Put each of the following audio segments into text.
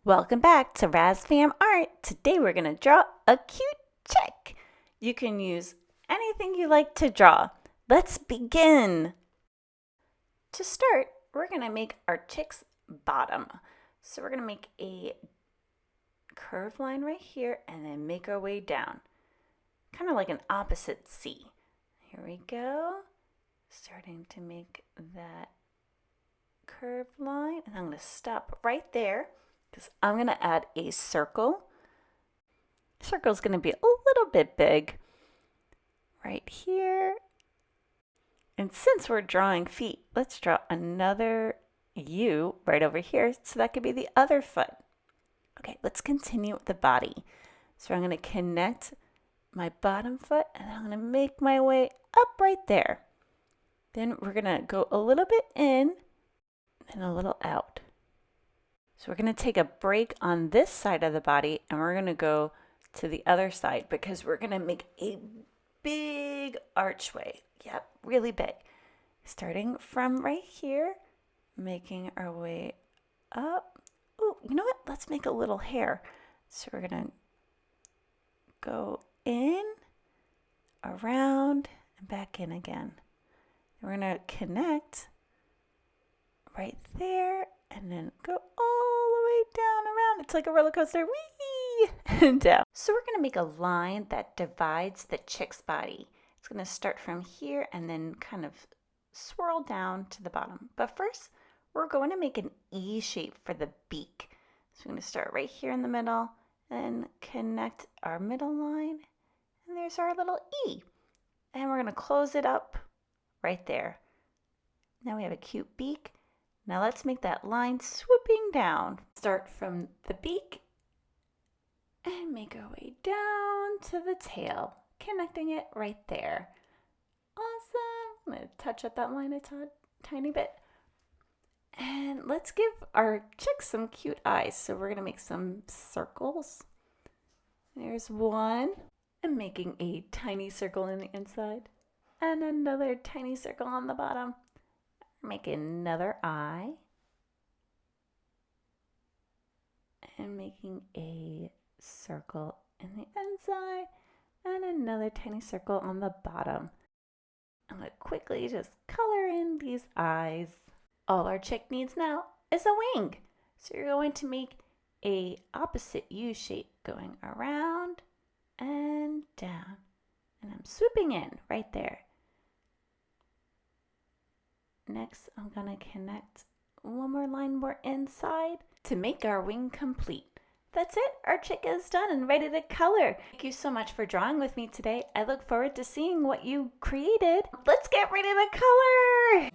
Welcome back to RazFamArt. Today we're going to draw a cute chick. You can use anything you like to draw. Let's begin. To start, we're going to make our chick's bottom. So we're going to make a curved line right here and then make our way down. Kind of like an opposite C. Here we go. Starting to make that curved line. And I'm going to stop right there, because I'm going to add a circle. Circle's going to be a little bit big right here. And since we're drawing feet, let's draw another U right over here, so that could be the other foot. Okay, let's continue with the body. So I'm going to connect my bottom foot, and I'm going to make my way up right there. Then we're going to go a little bit in and a little out. So we're going to take a break on this side of the body, and we're going to go to the other side because we're going to make a big archway. Yep, really big. Starting from right here, making our way up. Oh, you know what? Let's make a little hair. So we're going to go in, around, and back in again. We're going to connect right there and then go all the way down around. It's like a roller coaster. Whee! And down. So we're going to make a line that divides the chick's body. It's going to start from here and then kind of swirl down to the bottom. But first, we're going to make an E shape for the beak. So we're going to start right here in the middle and connect our middle line. And there's our little E. And we're going to close it up right there. Now we have a cute beak. Now let's make that line swooping down. Start from the beak and make our way down to the tail, connecting it right there. Awesome. I'm going to touch up that line a tiny bit. And let's give our chick some cute eyes. So we're going to make some circles. There's one. I'm making a tiny circle in the inside and another tiny circle on the bottom. Make another eye and making a circle in the inside and another tiny circle on the bottom. I'm going to quickly just color in these eyes. All our chick needs now is a wing. So you're going to make a opposite U shape going around and down. And I'm swooping in right there. Next, I'm going to connect one more line more inside to make our wing complete. That's it. Our chick is done and ready to color. Thank you so much for drawing with me today. I look forward to seeing what you created. Let's get ready to color!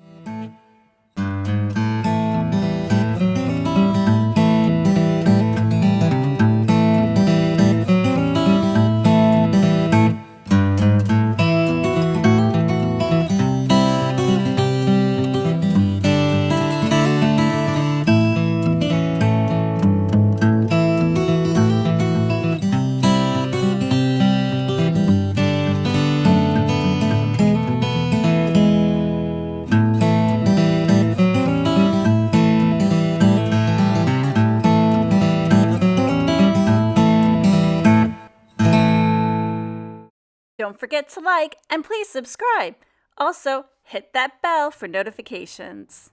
Don't forget to like and please subscribe. Also, hit that bell for notifications.